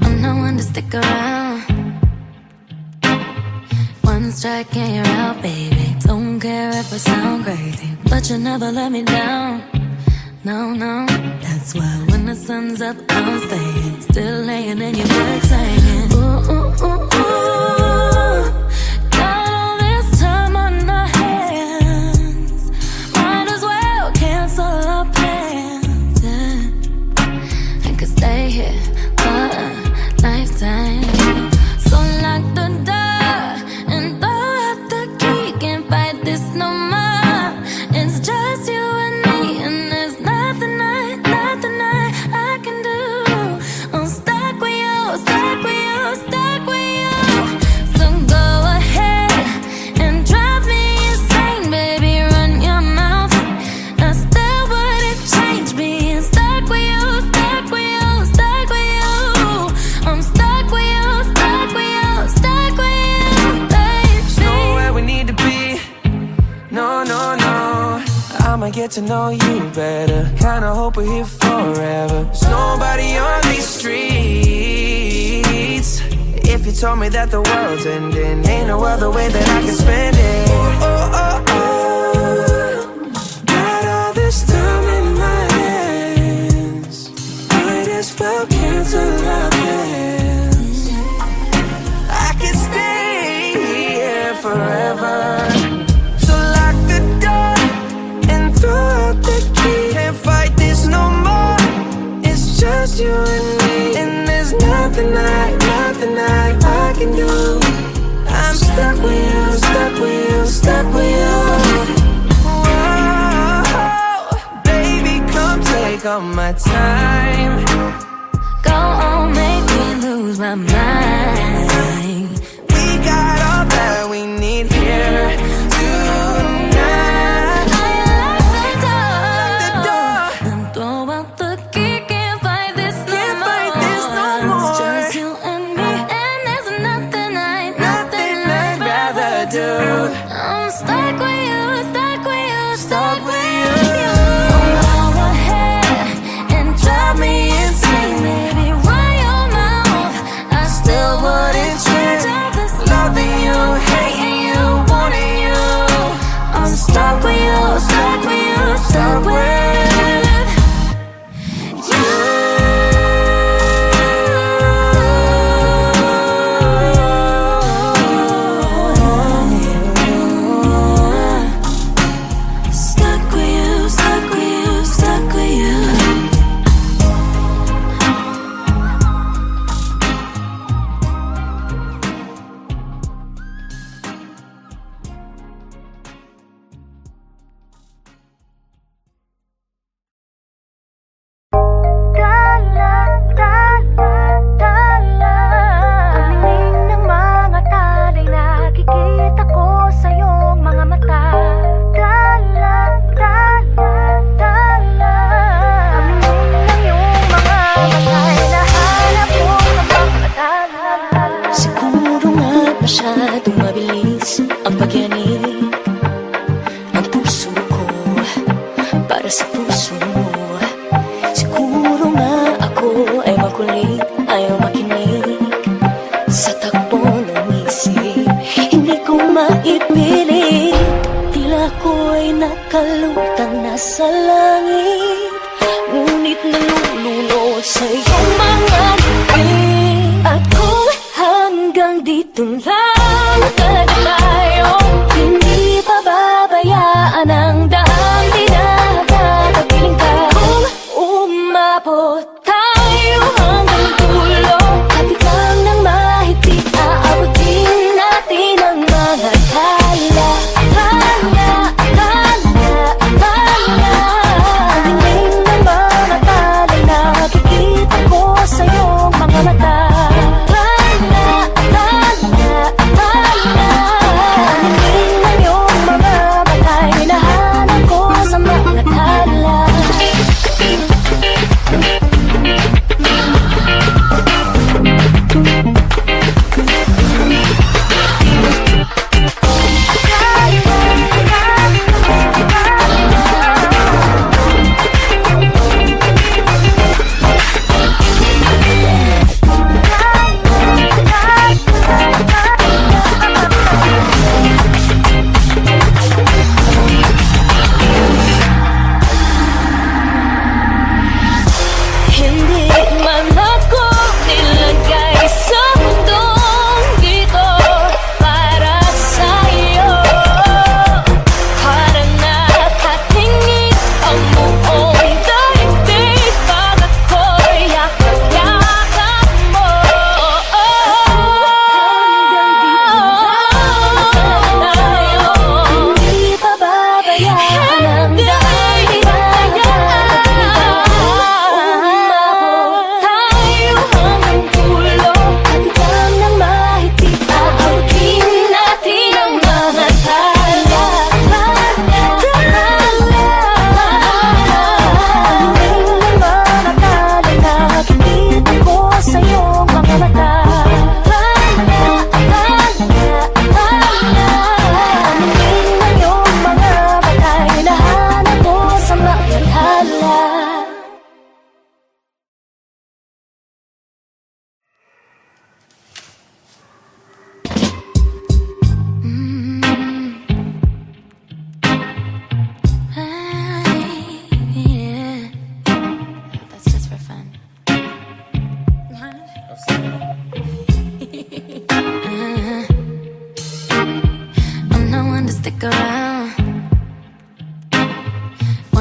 I'm not one to stick around. One strike and you're out, baby. Don't care if I sound crazy, but you never let me down. No, no, that's why when the sun's up, I'm staying. Still laying in your bed singing. Ooh, ooh, ooh, ooh. Got all this time on our hands. Might as well cancel our plans, yeah. I could stay here for a lifetime. So lock the door and throw out the key. Can't fight this no more. It's just you and me, and there's nothing I can do. I'm stuck with you, stuck with you, stuck with you. So go ahead and drive me insane, baby, run your mouth. I still wouldn't change being stuck with you, stuck with you, stuck with you. I'm stuck with you, stuck with you, stuck with you, baby. There's nowhere we need to be. No, no, no. I'ma get to know you better. Kinda hope we're here forever. There's nobody on these streets. If you told me that the world's ending, ain't no other way that I can spend it. Oh, oh, oh, oh. Got all this time in my hands. Might as well cancel our plans. I could stay here forever. So lock the door and throw out the key. Can't fight this no more. It's just you and me, and there's nothing I can do. I'm stuck with you, stuck with you, stuck with you. Whoa, baby, come take all my time. Go on, make me lose my mind. We got all that we need here tonight. I lock the door and throw out the key. Can't fight this no more. It's just you and me, and there's nothing I'd rather do. I'm stuck with you, stuck with you, stuck with you. So go ahead and drive me insane, baby, run your mouth. I still wouldn't change all this loving you, hating you, wanting you. I'm stuck with you, stuck with you, stuck with you. Stuck with you, stuck with you, stuck with you. Ang linig ng mga talay, nakikita ko sa iyong mga mata. Ang linig ng iyong mga mata, hinahanap ko sa pagkatala. Siguro nga masyadong mabilis ang pagyanig ng puso ko para sa puso mo. Siguro nga ako ay makulit, ayaw makinig sa takbo ng isip. Hindi ko maipilit, tila ko'y nakalutang nasa langit, ngunit nalulunod sa iyong mga bibig. At kung hanggang dito lang talaga tayo, hindi pababayaan ang daang dinakatapiling ka. Kung umabot tayo hanggang dulo, at ikaw nang mahigpit, aabutin natin ang mga tala. Ang linig ng mga talay, nakikita ko sa iyong mga mata.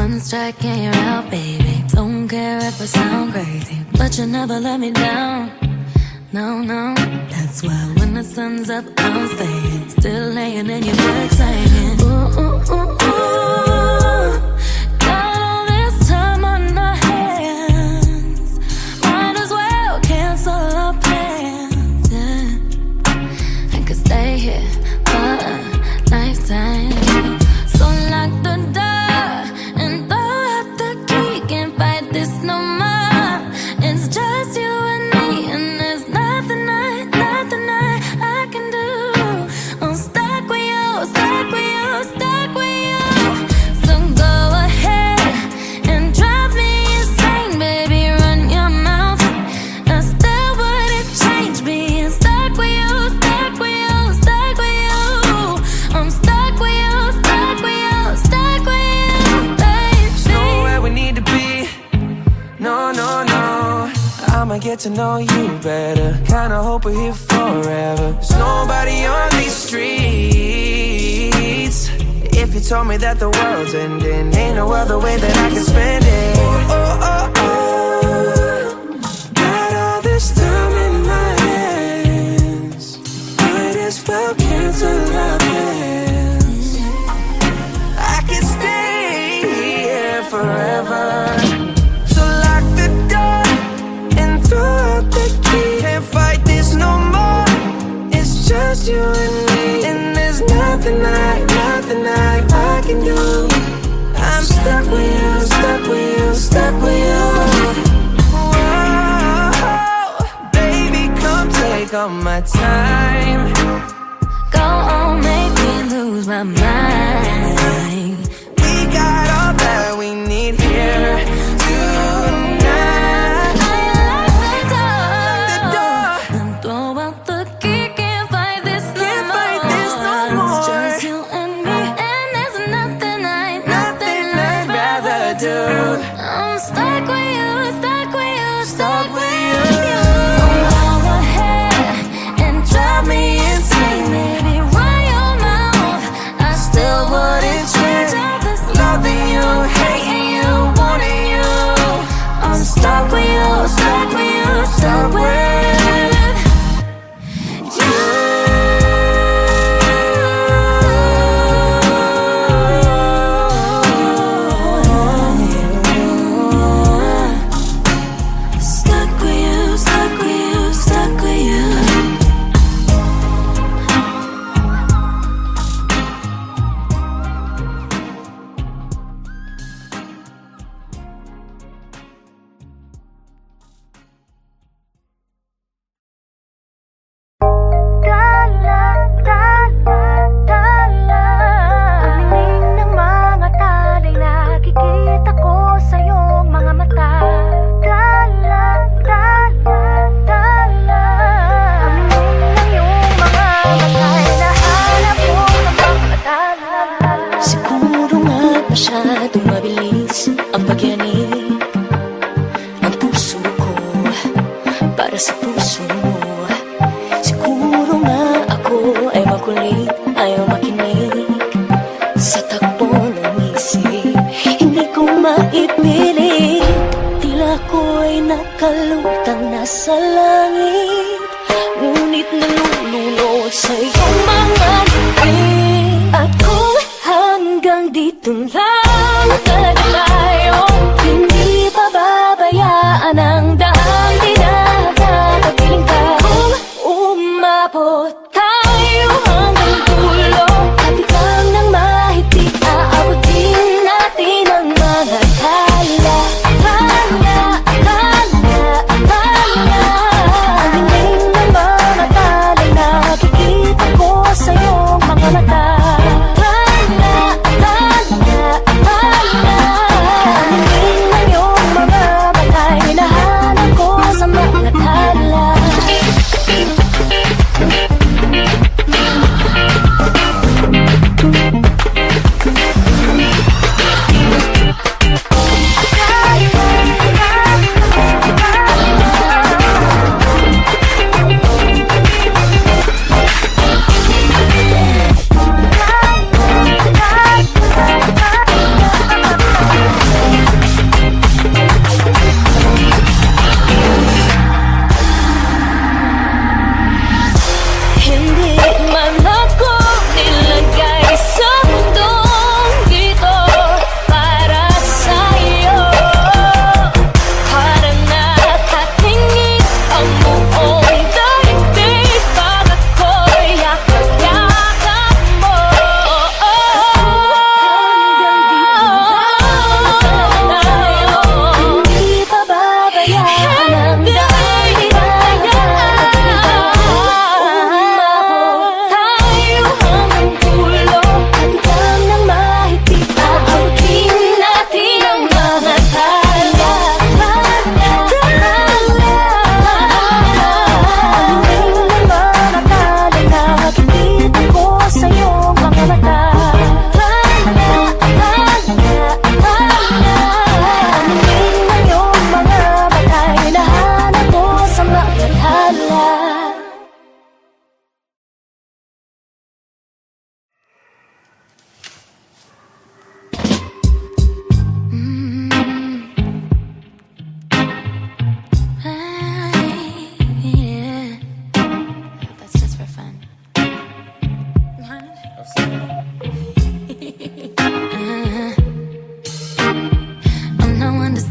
Sun striking you out, baby. Don't care if I sound crazy, but you never let me down. No, no, that's why when the sun's up, I'm staying. Still laying in your bed saying, ooh, ooh, ooh, ooh. Got all this time on our hands. Might as well cancel our plans, yeah. I could stay here for a lifetime. So lock the door and throw out the key. Can't fight this no more. It's just you and me, and there's nothing I can do. I'm stuck with you, stuck with you, stuck with you. So go ahead and drive me insane, baby. Run your mouth. I still wouldn't change being stuck with you, stuck with you, stuck with you. I'm stuck with you, stuck with you, stuck with you, baby. There's nowhere we need to be. No, no, no. I'ma get to know you better. Kinda hope we're here forever. There's nobody on these streets. If you told me that the world's ending, ain't no other way that I can spend it. Oh, oh, oh, oh. Got all this time in my hands. Might as well cancel our plans. I can stay here forever. So lock the door and throw out the key. Can't fight this no more. It's just you and me, and there's nothing I can do. I'm stuck with you, stuck with you, stuck with you. Whoa, baby, come take all my time. Go on, make me lose my mind. We got all that we need here tonight. I lock the door and throw out the key. Can't fight this no Can't more. fight this no more. It's just you and me, and there's nothing I'd rather do. I'm stuck with you, stuck with you, Stuck with you. So go ahead and drive me insane, baby. Run your mouth. I still wouldn't change all this loving you, hating you, wanting you. I'm stuck with you, stuck with you, stuck with you. Stuck with you, stuck with you, stuck with you. Dala, dala, dala. Ang linig ng mga talay, nakikita ko sa iyong mga mata. Dala, dala, dala. Ang linig ng iyong mga mata, hinahanap ko sa mga dala. Siguro nga masyadong mabilis ang pagyanig ng puso ko para sa puso mo. Siguro nga ako ay makulit, ayaw makinig sa takbo ng isip. Hindi ko maipilit, tila ko'y nakalutang nasa langit. Ngunit nalulunod sa iyong mga ngipin. At kung hanggang dito lang talaga tayo, hindi pababayaan ang daang dinakakapiling ka. Kung umabot tayo hanggang dulo, kapitan ng mahigpit, aabutin natin ang mga tala. Tala, tala, tala. Ang linig ng mga talay, nakikita ko sa iyong mga mata. Tala, tala,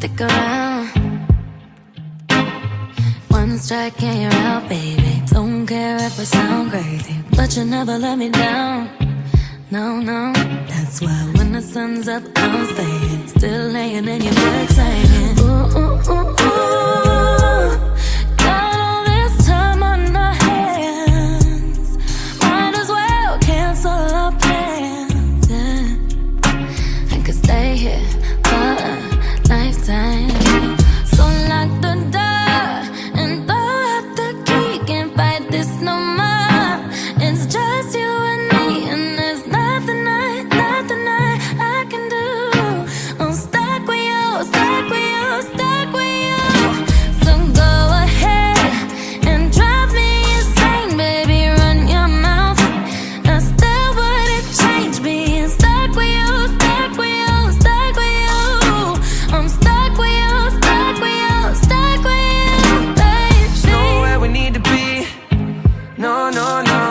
stick around. One strike and you're out, baby. Don't care if I sound crazy, but you never let me down. No, no, that's why when the sun's up, I'm staying. Still laying in your bed saying, ooh, ooh, ooh, ooh. Got all this time on our hands. Might as well cancel our plans, yeah. I could stay here for a lifetime. So lock the door and throw out the key. Can't fight this no more. It's just you and me, and there's nothing I can do. I'm stuck with you, stuck with you, stuck with you. So go ahead and drive me insane, baby. Run your mouth. I still wouldn't change being stuck with you, stuck with you, stuck with you. I'm stuck with you, stuck with you, stuck with you, baby. Nowhere we need to be. No, no, no.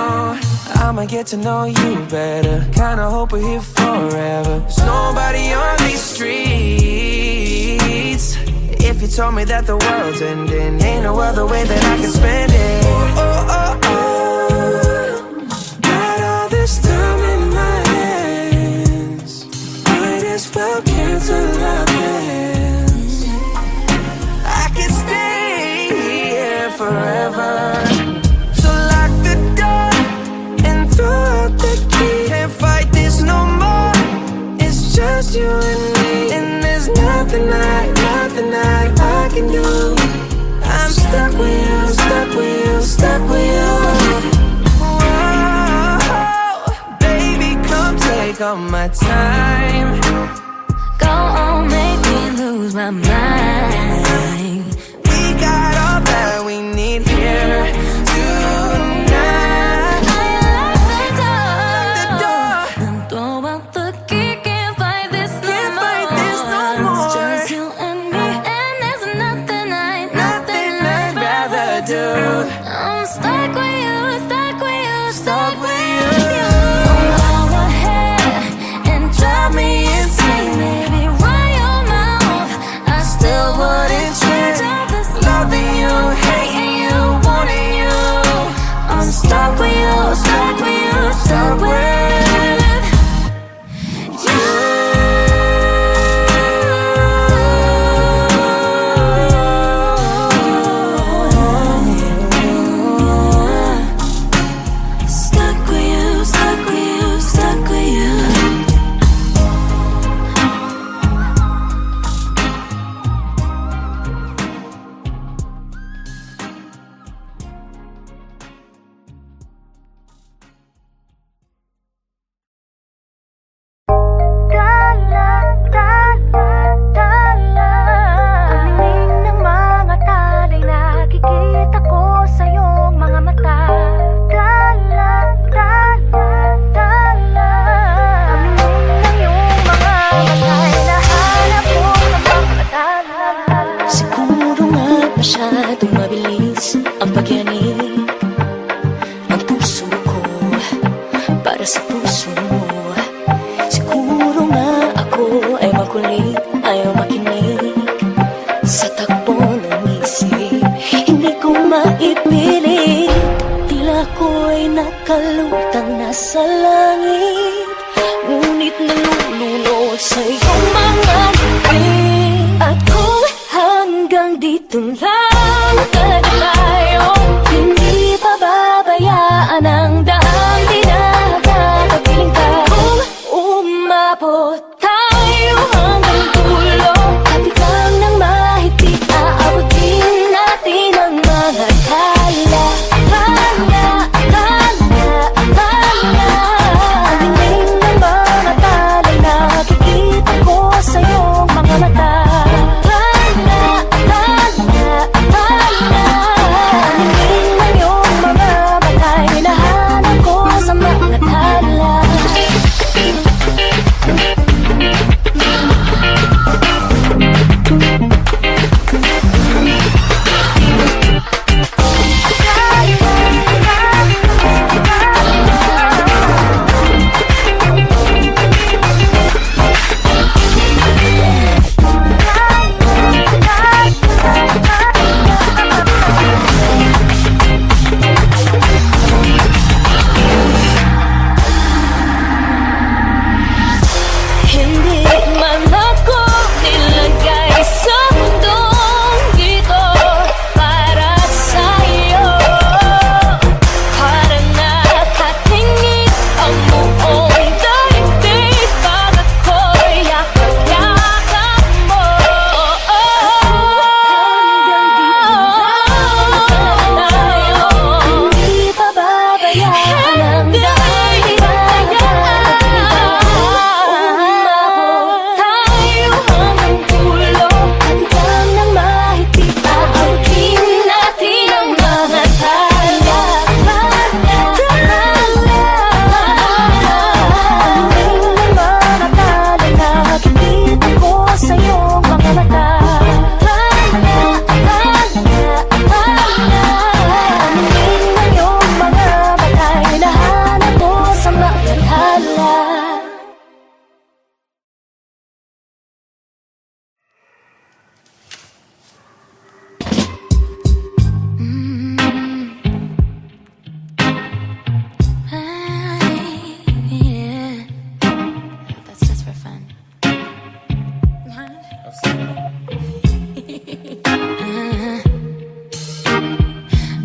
I'ma get to know you better. Kinda hope we're here forever. There's nobody on these streets. If you told me that the world's ending, ain't no other way that I can spend it. Oh, oh, oh, oh. Got all this time in my hands. Might as well cancel our plans. I could stay here forever. So lock the door and throw out the key. Can't fight this no more. It's just you and me, and there's nothing I can do. I'm stuck with you, stuck with you, stuck with you. Whoa, baby, come take all my time. Go on, make me lose my mind. We got all that we need here tonight. The door and throw out the key. Can't fight this no Can't more. fight this no more. It's just you and me, and there's nothing I'd rather do. I'm stuck with you, stuck with you, stuck with you. you. So go ahead and drive me insane, baby. Run your mouth. I still wouldn't change all this Loving you, hating you, wanting you. I'm stuck with you, stuck with you, stuck with you. Stuck with you, stuck with you, stuck with you. Ang linig ng mga talay, nakikita ko sa iyong mga mata. Ang linig ng iyong mga mata, hinahanap ko sa pagkatala. Siguro nga masyadong mabilis ang pagyanig ng puso ko para sa puso mo. Siguro nga ako ay makulit, ayaw makinig sa takbo ng isip. Hindi ko maipilit, tila ko ay nakalutang nasa langit, ngunit nalulunod sa iyong mga ngipin. At kung hanggang dito lang talaga tayo, hindi pababayaan ang daang dinagatapiling ka. Kung umabot tayo hanggang dulo, at ikaw nang mahigpit, aabutin natin ang mga tala. Tala, tala, tala.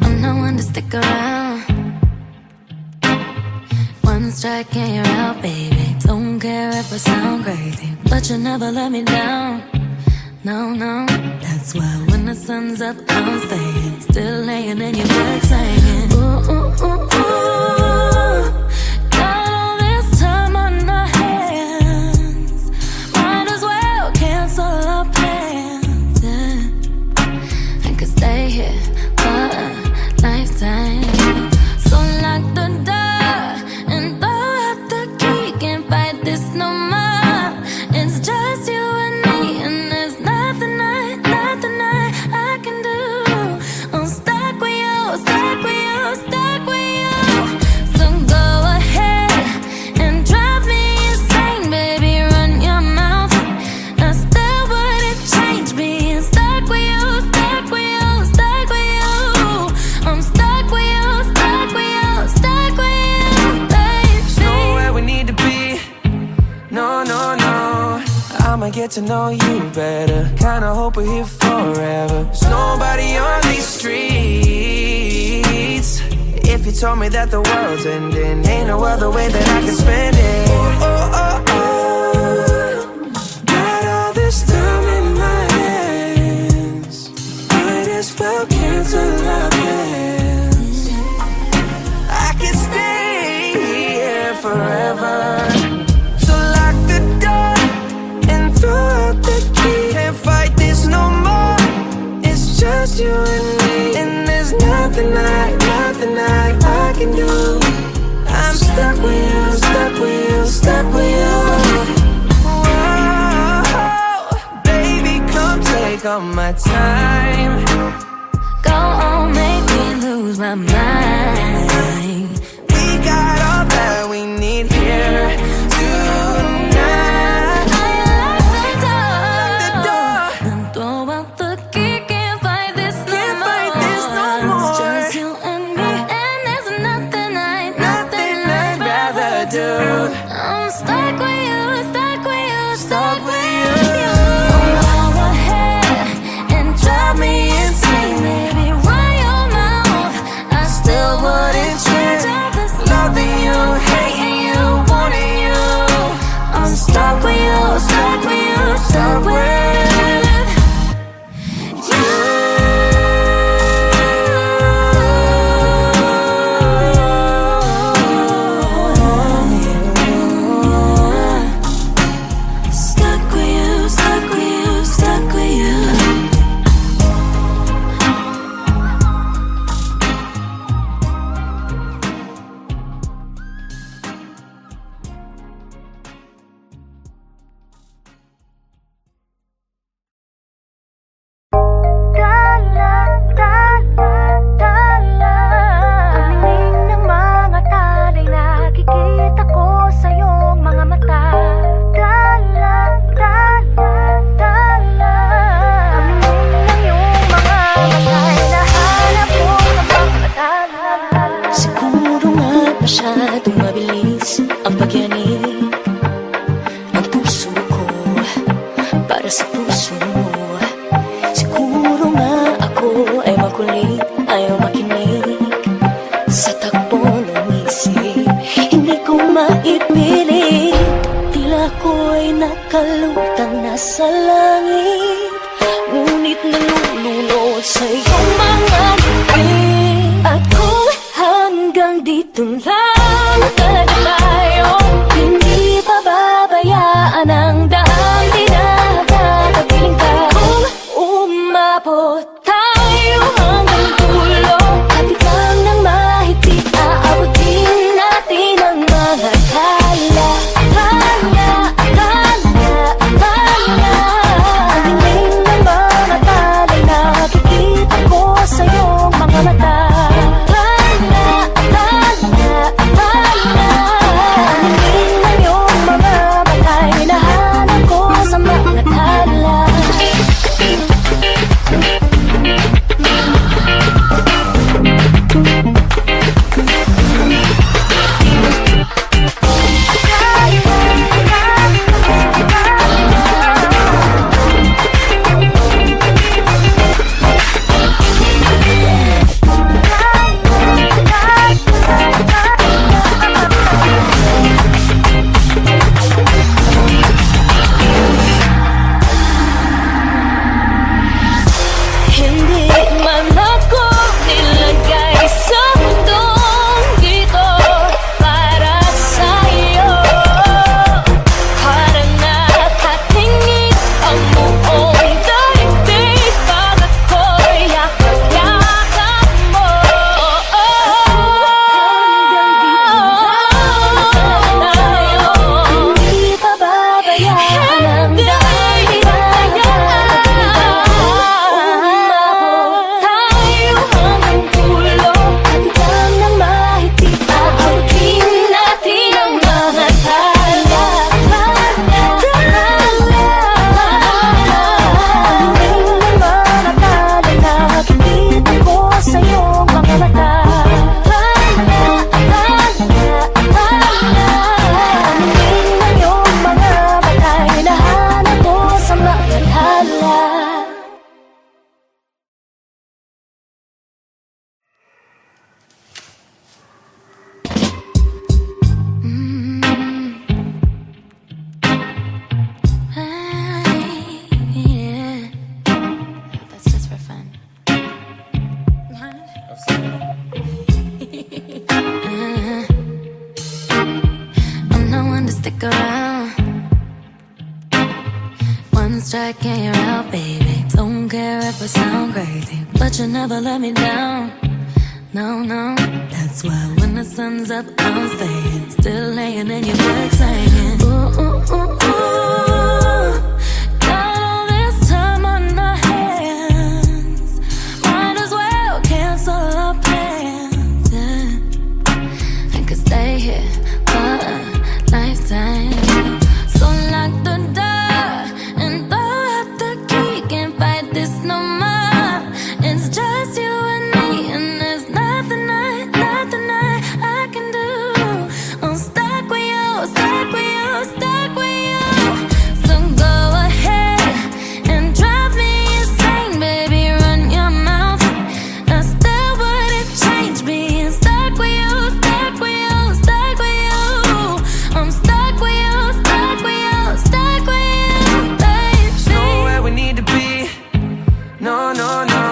I'm not one to stick around. One strike and you're out, baby. Don't care if I sound crazy, but you never let me down. No, no, that's why when the sun's up, I'm staying. Still laying in your bed singing. Ooh, ooh, ooh, ooh. Got all this time on our hands. Might as well cancel our plans. Yeah. I could stay here for a lifetime. So lock the door and throw out the key. Can't fight this no more. It's just you and me, and there's nothing I can do. I'm stuck with you, stuck with you, stuck with you. So go ahead and drive me insane, baby. Run your mouth. I still wouldn't change being stuck with you, stuck with you, stuck with you. I'm stuck with you, stuck with you, stuck with you, baby. Nowhere we need to be. No, no, no. I'ma get to know you better. Kinda hope we're here forever. There's nobody on these streets. If you told me that the world's ending, ain't no other way that I can spend it. Oh, oh, oh, oh. Got all this time in my hands. Might as well cancel our plans. I can stay here forever. So lock the door and throw out the key. Can't fight this no more. It's just you and me, and there's nothing I can do. I'm stuck with you, stuck with you, stuck with you. Whoa, baby, come take all my time. Go on, make me lose my mind. We got all that we need here tonight. Lock the door and throw out the key. Can't fight this no Can't more. fight this no more. It's just you and me, and there's nothing I'd rather do. I'm stuck with you, stuck with you, stuck with you. you. So go ahead and drive me insane, baby. Run your mouth. I still wouldn't change all this loving you, hating you, wanting you. I'm stuck with you, stuck with you, stuck with you. Stuck with you, stuck with you, stuck with you. Dala, dala, dala. Ang tingin ng mga talay, nakikita ko sa iyong mga mata. Dala, dala, dala. Ang tingin ng iyong mga mata, hinahanap ko sa pagkatala. Siguro nga masyadong mabilis ang pagyanig ng puso ko para sa puso mo. Siguro nga ako ay makulit, ayaw makinig sa takbo ng isip. Hindi ko maipilit, tila ko'y nakalutang nasa langit, ngunit nalulunod sa iyong mga ngipin. At kung hanggang dito lang talaga tayo, hindi pababayaan ang daan, di na tatapiling ka. Kung umabot tayo hanggang dulo, at ikaw nang mahigpit, aabutin natin ang mga kala. Ang tingin ng mga talay, nakikita ko sa iyong mga back and you're out, baby. Don't care if I sound crazy, but you never let me down. No, no, that's why when the sun's up, I'm staying. Still laying in your bed saying, ooh, ooh, ooh, ooh. Got all this time on our hands. Might as well cancel our plans, yeah. I could stay here for a lifetime. So lock the door and throw out the key. Can't fight this no more. It's just you and me, and there's nothing I can do. I'm stuck with you, stuck with you, stuck with you. So go ahead and drive me insane, baby. Run your mouth. I still wouldn't change being stuck with you, stuck with you, stuck with you. I'm stuck with you, stuck with you, stuck with you, baby. Nowhere we need to be. No, no, no.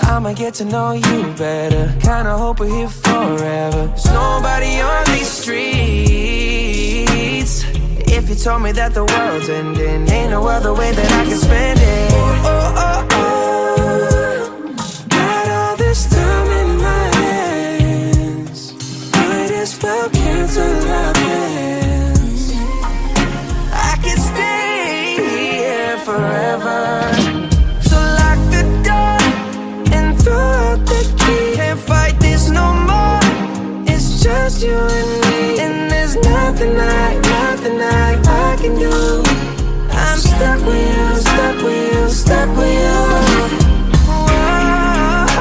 I'ma get to know you better. Kinda hope we're here forever. There's nobody on these streets. If you told me that the world's ending, ain't no other way that I can spend it. Oh, oh, oh, oh. Got all this time in my hands. Might as well cancel our plans. I can stay here forever. So lock the door and throw out the key. Can't fight this no more. It's just you and me, and there's nothing I can do. I'm stuck with you, stuck with you, stuck with you. Whoa,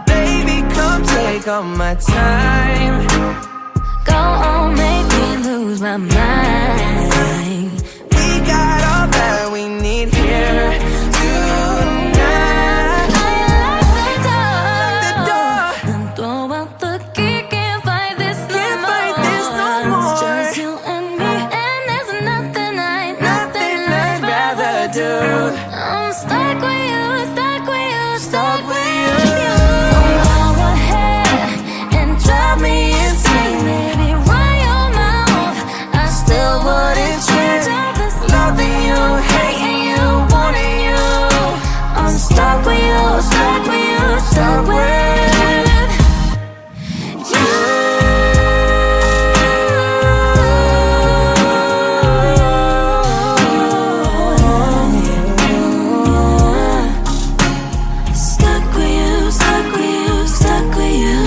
baby, come take all my time. Go on, make me lose my mind. We got all that we need here tonight. Lock the door and throw out the key. Can't fight this no Can't more. fight this no It's more. just you and me, and there's nothing Nothing I'd rather do. I'm stuck with you, stuck with you, stuck with you. you. So go ahead and drive me insane, baby. Run your mouth. I still wouldn't change all this loving you, hating you, wanting you. I'm stuck with you, stuck with you, stuck with you. Stuck with you, stuck with you, stuck with you.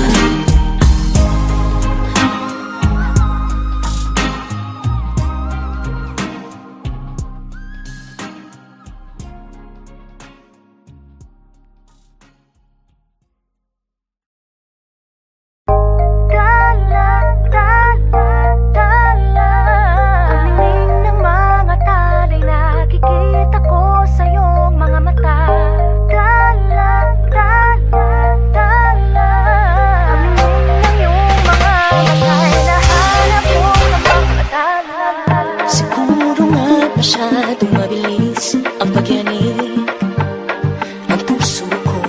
Ang tingin ng mga talay nakikita ko sa iyong mga mata. Ang tingin ng iyong mga mata ay nahanap mo sa pagkatala. Siguro nga masyadong mabilis ang pagyanig ng puso ko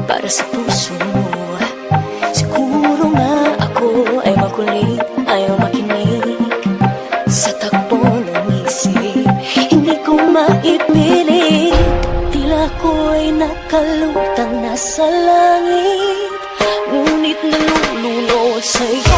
para sa puso mo. Siguro nga ako ay makulit, ayaw makinig sa takbo ng isip. Hindi ko maipilit, tila ko ay nakalutang nasa langit, ngunit nalulunod sa'yo.